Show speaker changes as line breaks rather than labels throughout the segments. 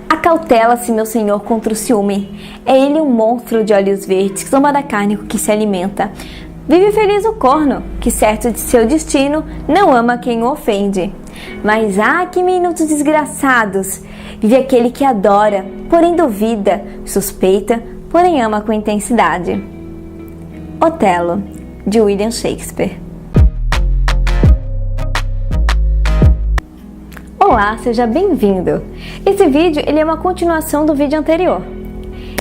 Acautela-se, meu senhor, contra o ciúme. É ele um monstro de olhos verdes, que zomba da carne com que se alimenta. Vive feliz o corno, que certo de seu destino, não ama quem o ofende. Mas que minutos desgraçados! Vive aquele que adora, porém duvida, suspeita, porém ama com intensidade. Otelo, de William Shakespeare. Olá, seja bem-vindo! Esse vídeo ele é uma continuação do vídeo anterior.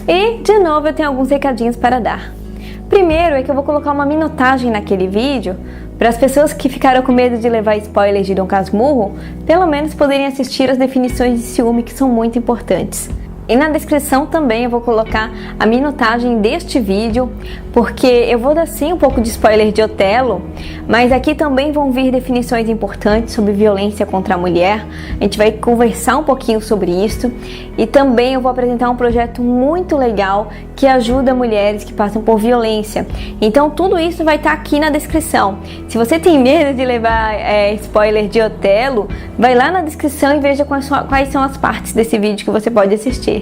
E, de novo, eu tenho alguns recadinhos para dar. Primeiro é que eu vou colocar uma minutagem naquele vídeo para as pessoas que ficaram com medo de levar spoilers de Dom Casmurro, pelo menos poderem assistir as definições de ciúme, que são muito importantes. E na descrição também eu vou colocar a minutagem deste vídeo, porque eu vou dar sim um pouco de spoiler de Otelo, mas aqui também vão vir definições importantes sobre violência contra a mulher. A gente vai conversar um pouquinho sobre isso e também eu vou apresentar um projeto muito legal que ajuda mulheres que passam por violência. Então tudo isso vai estar aqui na descrição. Se você tem medo de levar spoiler de Otelo, vai lá na descrição e veja quais são as partes desse vídeo que você pode assistir.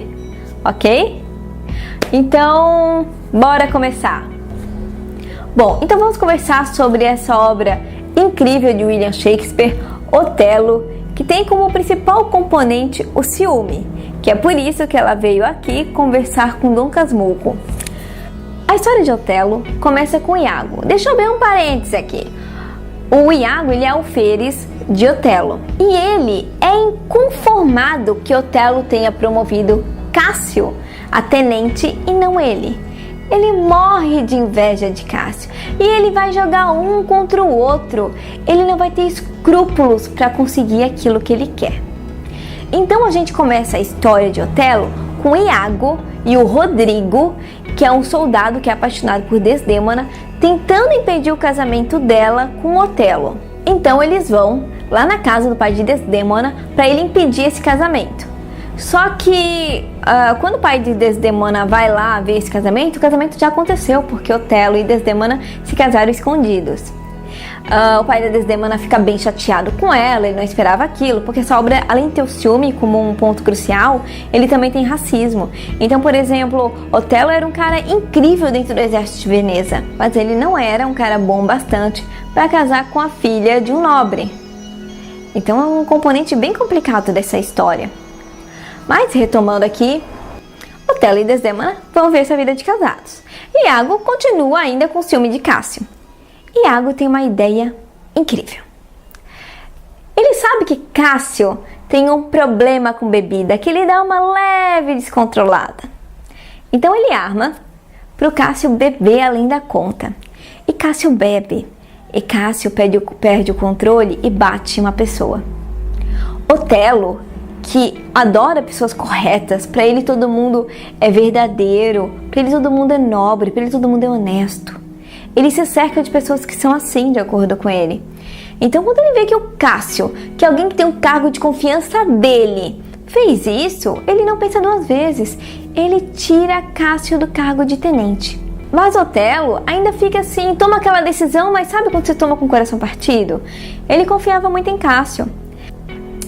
Ok? Então, bora começar! Bom, então vamos conversar sobre essa obra incrível de William Shakespeare, Otelo, que tem como principal componente o ciúme, que é por isso que ela veio aqui conversar com Dom Casmurro. A história de Otelo começa com Iago. Deixa eu ver um parênteses aqui. O Iago, ele é alferes de Otelo, e ele é inconformado que Otelo tenha promovido Cássio a tenente e não ele. Ele morre de inveja de Cássio e ele vai jogar um contra o outro. Ele não vai ter escrúpulos para conseguir aquilo que ele quer. Então a gente começa a história de Otelo com Iago e o Rodrigo, que é um soldado que é apaixonado por Desdémona, tentando impedir o casamento dela com Otelo. Então eles vão lá na casa do pai de Desdémona para ele impedir esse casamento. Só que quando o pai de Desdémona vai lá ver esse casamento, o casamento já aconteceu, porque Otelo e Desdémona se casaram escondidos. O pai de Desdémona fica bem chateado com ela, ele não esperava aquilo, porque essa obra, além de ter o ciúme como um ponto crucial, ele também tem racismo. Então, por exemplo, Otelo era um cara incrível dentro do exército de Veneza, mas ele não era um cara bom bastante para casar com a filha de um nobre. Então é um componente bem complicado dessa história. Mas, retomando aqui, Otelo e Desdémona vão ver sua vida de casados. Iago continua ainda com ciúme de Cássio. Iago tem uma ideia incrível. Ele sabe que Cássio tem um problema com bebida, que ele dá uma leve descontrolada. Então ele arma para o Cássio beber além da conta. E Cássio bebe. E Cássio perde o controle e bate uma pessoa. Otelo, que adora pessoas corretas, para ele todo mundo é verdadeiro, para ele todo mundo é nobre, para ele todo mundo é honesto. Ele se cerca de pessoas que são assim, de acordo com ele. Então quando ele vê que o Cássio, que é alguém que tem um cargo de confiança dele, fez isso, ele não pensa duas vezes. Ele tira Cássio do cargo de tenente. Mas Otelo ainda fica assim, toma aquela decisão, mas sabe quando você toma com o coração partido? Ele confiava muito em Cássio.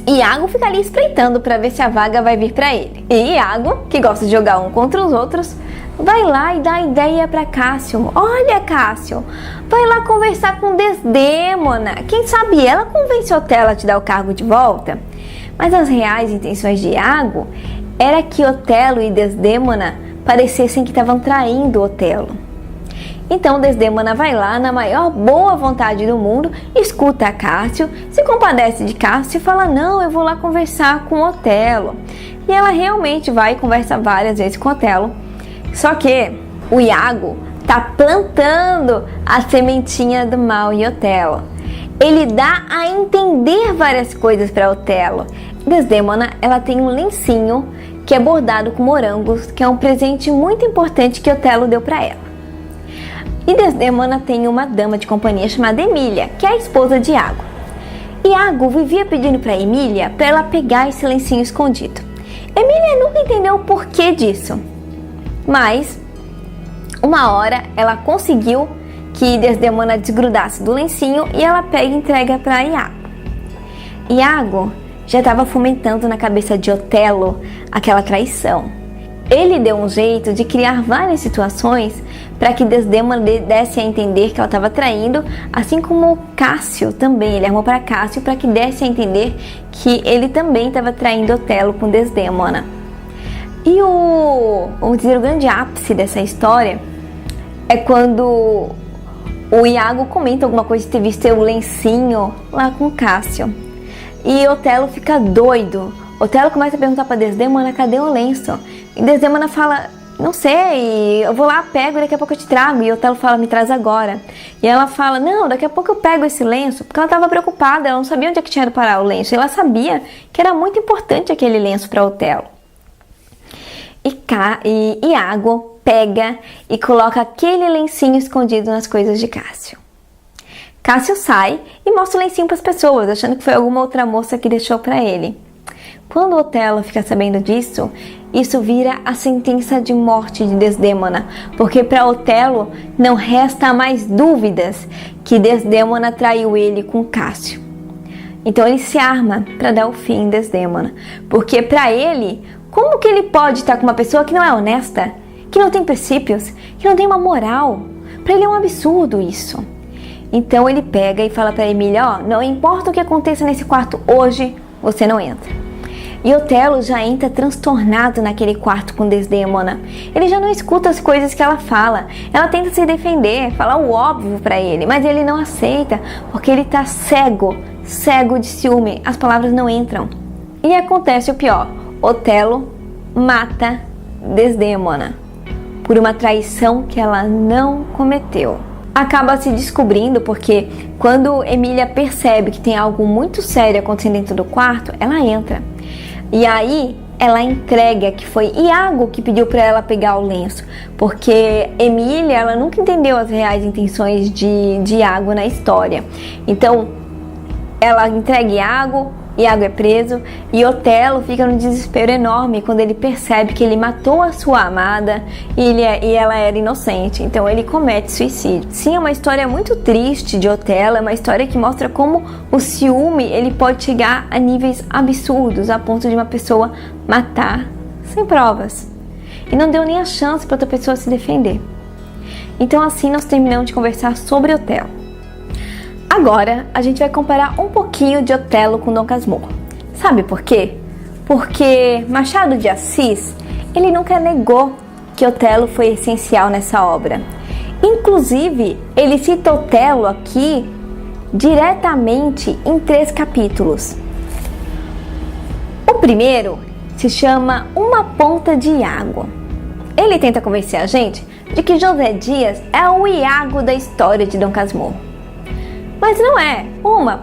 Iago fica ali espreitando para ver se a vaga vai vir para ele. E Iago, que gosta de jogar um contra os outros, vai lá e dá ideia para Cássio. Olha, Cássio, vai lá conversar com Desdémona. Quem sabe ela convence Otelo a te dar o cargo de volta? Mas as reais intenções de Iago era que Otelo e Desdémona parecessem que estavam traindo Otelo. Então Desdémona vai lá na maior boa vontade do mundo, escuta a Cássio, se compadece de Cássio e fala: não, eu vou lá conversar com Otelo. E ela realmente vai e conversa várias vezes com Otelo. Só que o Iago tá plantando a sementinha do mal em Otelo. Ele dá a entender várias coisas para Otelo. Desdémona, ela tem um lencinho que é bordado com morangos, que é um presente muito importante que Otelo deu para ela. E Desdémona tem uma dama de companhia chamada Emília, que é a esposa de Iago. Iago vivia pedindo para Emília para ela pegar esse lencinho escondido. Emília nunca entendeu o porquê disso, mas uma hora ela conseguiu que Desdémona desgrudasse do lencinho e ela pega e entrega para Iago. Iago já estava fomentando na cabeça de Otelo aquela traição. Ele deu um jeito de criar várias situações para que Desdémona desse a entender que ela estava traindo, assim como Cássio também. Ele armou para Cássio para que desse a entender que ele também estava traindo Otelo com Desdémona. E vamos dizer, o grande ápice dessa história é quando o Iago comenta alguma coisa de ter visto o lencinho lá com Cássio. E Otelo fica doido. Otelo começa a perguntar para Desdémona, cadê o lenço? E Desdémona fala, não sei, eu vou lá, pego e daqui a pouco eu te trago. E Otelo fala, me traz agora. E ela fala, não, daqui a pouco eu pego esse lenço. Porque ela estava preocupada, ela não sabia onde é que tinha ido parar o lenço. E ela sabia que era muito importante aquele lenço para Otelo. E Iago pega e coloca aquele lencinho escondido nas coisas de Cássio. Cássio sai e mostra o lencinho para as pessoas, achando que foi alguma outra moça que deixou para ele. Quando Otelo fica sabendo disso, isso vira a sentença de morte de Desdémona, porque para Otelo não resta mais dúvidas que Desdémona traiu ele com Cássio. Então ele se arma para dar o fim em Desdémona, porque para ele, como que ele pode estar com uma pessoa que não é honesta, que não tem princípios, que não tem uma moral? Para ele é um absurdo isso. Então ele pega e fala para Emília, ó, não importa o que aconteça nesse quarto hoje, você não entra. E Otelo já entra transtornado naquele quarto com Desdémona. Ele já não escuta as coisas que ela fala. Ela tenta se defender, falar o óbvio para ele, mas ele não aceita, porque ele tá cego de ciúme. As palavras não entram. E acontece o pior. Otelo mata Desdémona por uma traição que ela não cometeu. Acaba se descobrindo porque quando Emília percebe que tem algo muito sério acontecendo dentro do quarto, ela entra. E aí ela entrega que foi Iago que pediu para ela pegar o lenço, porque Emília, ela nunca entendeu as reais intenções de Iago na história. Então ela entrega Iago é preso e Otelo fica num desespero enorme quando ele percebe que ele matou a sua amada e ela era inocente. Então ele comete suicídio. Sim, é uma história muito triste de Otelo, é uma história que mostra como o ciúme ele pode chegar a níveis absurdos, a ponto de uma pessoa matar sem provas. E não deu nem a chance para outra pessoa se defender. Então assim nós terminamos de conversar sobre Otelo. Agora, a gente vai comparar um pouquinho de Otelo com Dom Casmurro. Sabe por quê? Porque Machado de Assis, ele nunca negou que Otelo foi essencial nessa obra. Inclusive, ele cita Otelo aqui diretamente em 3 capítulos. O primeiro se chama Uma Ponta de Iago. Ele tenta convencer a gente de que José Dias é o Iago da história de Dom Casmurro. Mas não é,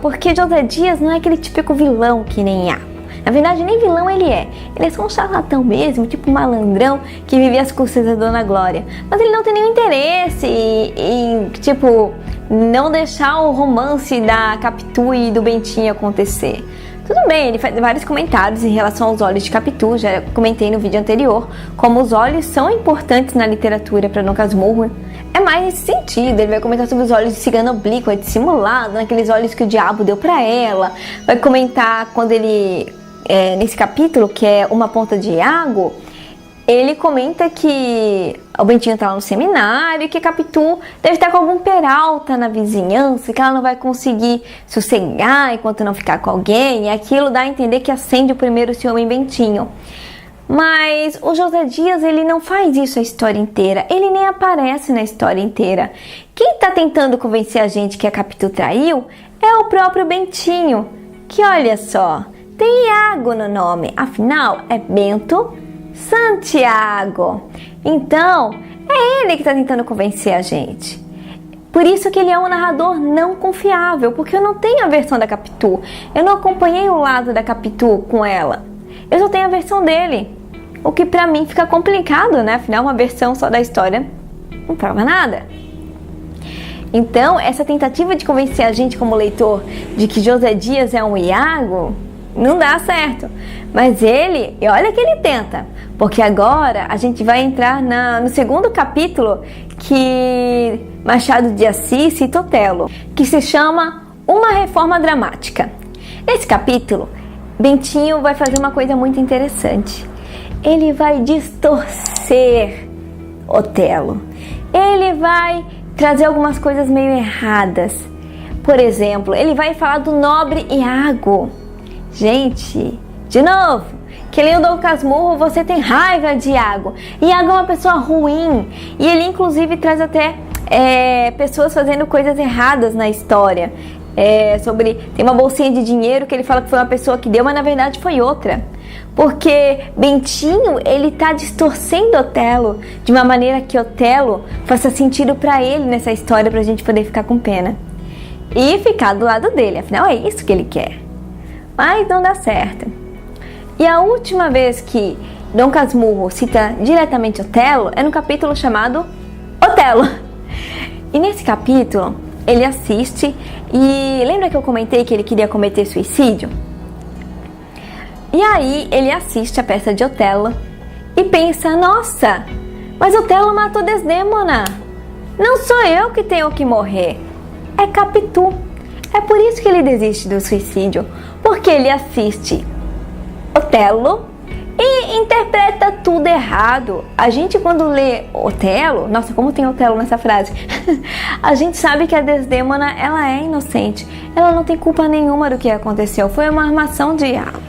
porque José Dias não é aquele típico vilão que nem Iago. Na verdade, nem vilão ele é só um charlatão mesmo, tipo um malandrão que vive às custas da Dona Glória. Mas ele não tem nenhum interesse em não deixar o romance da Capitu e do Bentinho acontecer. Tudo bem, ele faz vários comentários em relação aos olhos de Capitu, já comentei no vídeo anterior, como os olhos são importantes na literatura para Dom Casmurro. É mais nesse sentido, ele vai comentar sobre os olhos de cigana oblíqua, dissimulado, naqueles olhos que o diabo deu para ela. Vai comentar quando ele, nesse capítulo, que é Uma Ponta de Iago, ele comenta que o Bentinho tá lá no seminário, que a Capitu deve estar com algum peralta na vizinhança, que ela não vai conseguir sossegar enquanto não ficar com alguém, e aquilo dá a entender que acende o primeiro ciúme em Bentinho. Mas o José Dias, ele não faz isso a história inteira, ele nem aparece na história inteira. Quem tá tentando convencer a gente que a Capitu traiu é o próprio Bentinho, que olha só, tem Iago no nome, afinal é Bento Santiago. Então, é ele que está tentando convencer a gente. Por isso que ele é um narrador não confiável, porque eu não tenho a versão da Capitu. Eu não acompanhei o lado da Capitu com ela. Eu só tenho a versão dele. O que pra mim fica complicado, né? Afinal, uma versão só da história não prova nada. Então, essa tentativa de convencer a gente como leitor de que José Dias é um Iago não dá certo. Mas ele, e olha que ele tenta, porque agora a gente vai entrar no segundo capítulo que Machado de Assis cita Otelo, que se chama Uma Reforma Dramática. Nesse capítulo, Bentinho vai fazer uma coisa muito interessante. Ele vai distorcer Otelo. Ele vai trazer algumas coisas meio erradas. Por exemplo, ele vai falar do nobre Iago. Gente, de novo, que leu Dom Casmurro, você tem raiva de Iago. Iago é uma pessoa ruim. E ele inclusive traz até pessoas fazendo coisas erradas na história. Tem uma bolsinha de dinheiro que ele fala que foi uma pessoa que deu, mas na verdade foi outra. Porque Bentinho, ele tá distorcendo Otelo de uma maneira que Otelo faça sentido pra ele nessa história, pra gente poder ficar com pena e ficar do lado dele, afinal é isso que ele quer. Mas não dá certo. E a última vez que Dom Casmurro cita diretamente Otelo é no capítulo chamado Otelo. E nesse capítulo ele assiste e lembra que eu comentei que ele queria cometer suicídio? E aí ele assiste a peça de Otelo e pensa, nossa, mas Otelo matou Desdémona. Não sou eu que tenho que morrer, é Capitu. É por isso que ele desiste do suicídio, porque ele assiste Otelo e interpreta tudo errado. A gente quando lê Otelo, nossa, como tem Otelo nessa frase, a gente sabe que a Desdémona, ela é inocente, ela não tem culpa nenhuma do que aconteceu, foi uma armação de Iago.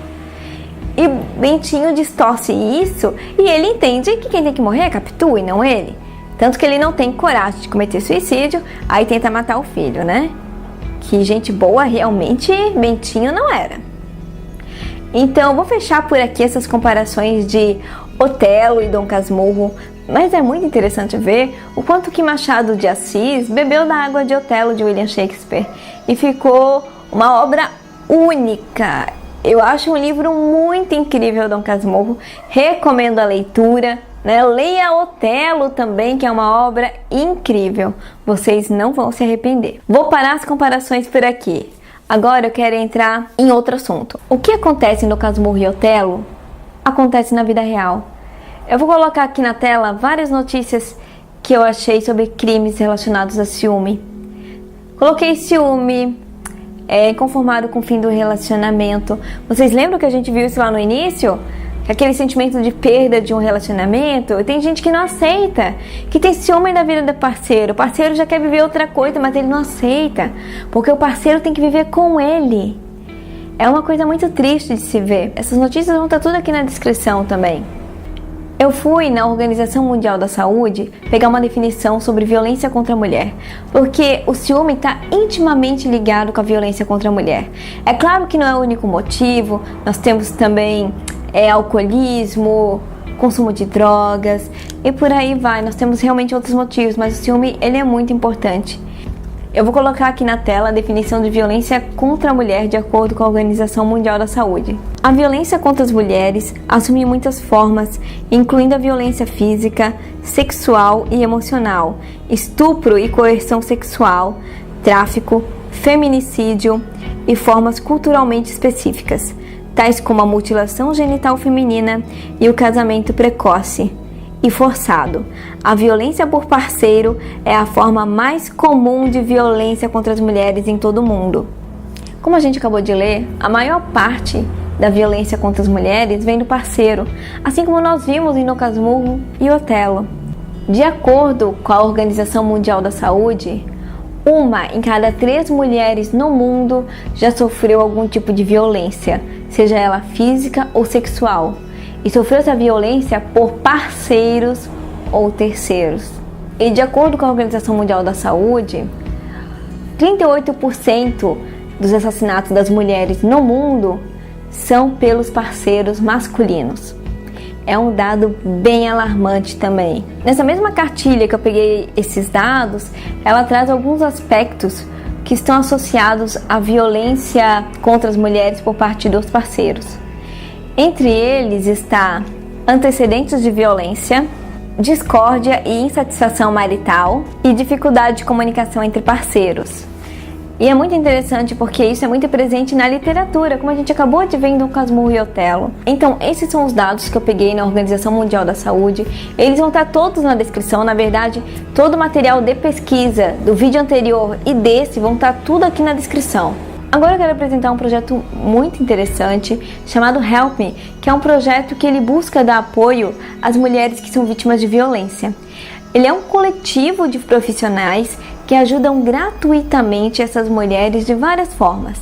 E Bentinho distorce isso e ele entende que quem tem que morrer é Capitu e não ele. Tanto que ele não tem coragem de cometer suicídio, aí tenta matar o filho, né? Que gente boa realmente Bentinho não era. Então vou fechar por aqui essas comparações de Otelo e Dom Casmurro, mas é muito interessante ver o quanto que Machado de Assis bebeu da água de Otelo de William Shakespeare e ficou uma obra única. Eu acho um livro muito incrível, Dom Casmurro, recomendo a leitura, né? Leia Otelo também, que é uma obra incrível, vocês não vão se arrepender. Vou parar as comparações por aqui. Agora eu quero entrar em outro assunto. O que acontece no Casmurro e Otelo acontece na vida real. Eu vou colocar aqui na tela várias notícias que eu achei sobre crimes relacionados a ciúme. Coloquei ciúme, conformado com o fim do relacionamento. Vocês lembram que a gente viu isso lá no início? Aquele sentimento de perda de um relacionamento. E tem gente que não aceita, que tem ciúme da vida do parceiro. O parceiro já quer viver outra coisa, mas ele não aceita, porque o parceiro tem que viver com ele. É uma coisa muito triste de se ver. Essas notícias vão estar tudo aqui na descrição também. Eu fui na Organização Mundial da Saúde pegar uma definição sobre violência contra a mulher, porque o ciúme está intimamente ligado com a violência contra a mulher. É claro que não é o único motivo, nós temos também alcoolismo, consumo de drogas e por aí vai. Nós temos realmente outros motivos, mas o ciúme ele é muito importante. Eu vou colocar aqui na tela a definição de violência contra a mulher de acordo com a Organização Mundial da Saúde. A violência contra as mulheres assume muitas formas, incluindo a violência física, sexual e emocional, estupro e coerção sexual, tráfico, feminicídio e formas culturalmente específicas, tais como a mutilação genital feminina e o casamento precoce e forçado. A violência por parceiro é a forma mais comum de violência contra as mulheres em todo o mundo. Como a gente acabou de ler, a maior parte da violência contra as mulheres vem do parceiro, assim como nós vimos em Dom Casmurro e Otelo. De acordo com a Organização Mundial da Saúde, 1 em cada 3 mulheres no mundo já sofreu algum tipo de violência, seja ela física ou sexual, e sofreu essa violência por parceiros ou terceiros. E de acordo com a Organização Mundial da Saúde, 38% dos assassinatos das mulheres no mundo são pelos parceiros masculinos. É um dado bem alarmante também. Nessa mesma cartilha que eu peguei esses dados, ela traz alguns aspectos que estão associados à violência contra as mulheres por parte dos parceiros. Entre eles está antecedentes de violência, discórdia e insatisfação marital e dificuldade de comunicação entre parceiros. E é muito interessante porque isso é muito presente na literatura, como a gente acabou de ver em Dom Casmurro e Otelo. Então, esses são os dados que eu peguei na Organização Mundial da Saúde. Eles vão estar todos na descrição, na verdade, todo o material de pesquisa do vídeo anterior e desse vão estar tudo aqui na descrição. Agora eu quero apresentar um projeto muito interessante chamado Help Me, que é um projeto que ele busca dar apoio às mulheres que são vítimas de violência. Ele é um coletivo de profissionais que ajudam gratuitamente essas mulheres de várias formas.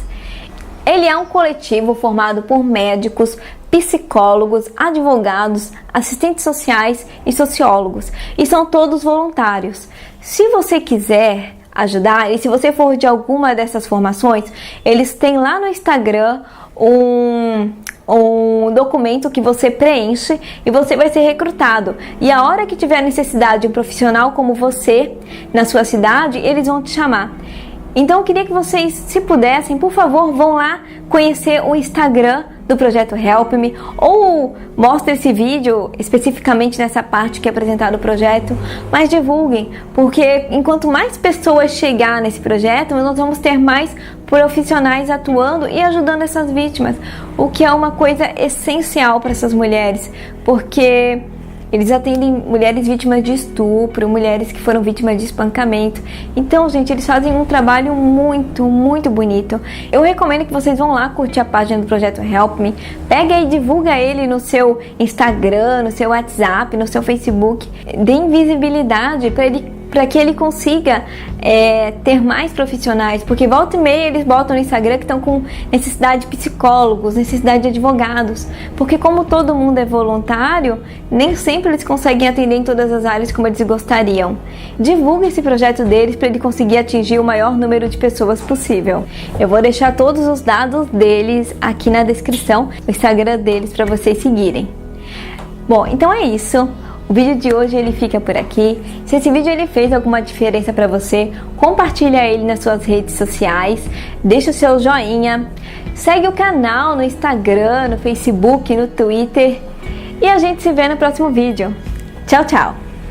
Ele é um coletivo formado por médicos, psicólogos, advogados, assistentes sociais e sociólogos, e são todos voluntários. Se você quiser ajudar, e se você for de alguma dessas formações, eles têm lá no Instagram um documento que você preenche e você vai ser recrutado. E a hora que tiver necessidade de um profissional como você na sua cidade, eles vão te chamar. Então eu queria que vocês, se pudessem, por favor, vão lá conhecer o Instagram do projeto Help Me, ou mostre esse vídeo especificamente nessa parte que é apresentado o projeto, mas divulguem, porque enquanto mais pessoas chegar nesse projeto, nós vamos ter mais profissionais atuando e ajudando essas vítimas, o que é uma coisa essencial para essas mulheres, porque eles atendem mulheres vítimas de estupro, mulheres que foram vítimas de espancamento. Então, gente, eles fazem um trabalho muito, muito bonito. Eu recomendo que vocês vão lá curtir a página do projeto Help Me. Pega e divulga ele no seu Instagram, no seu WhatsApp, no seu Facebook. Dê visibilidade para que ele consiga ter mais profissionais, porque volta e meia eles botam no Instagram que estão com necessidade de psicólogos, necessidade de advogados, porque como todo mundo é voluntário, nem sempre eles conseguem atender em todas as áreas como eles gostariam. Divulgue esse projeto deles para ele conseguir atingir o maior número de pessoas possível. Eu vou deixar todos os dados deles aqui na descrição, o Instagram deles, para vocês seguirem. Bom, então é isso. O vídeo de hoje ele fica por aqui. Se esse vídeo ele fez alguma diferença para você, compartilha ele nas suas redes sociais, deixa o seu joinha, segue o canal no Instagram, no Facebook, no Twitter e a gente se vê no próximo vídeo. Tchau, tchau!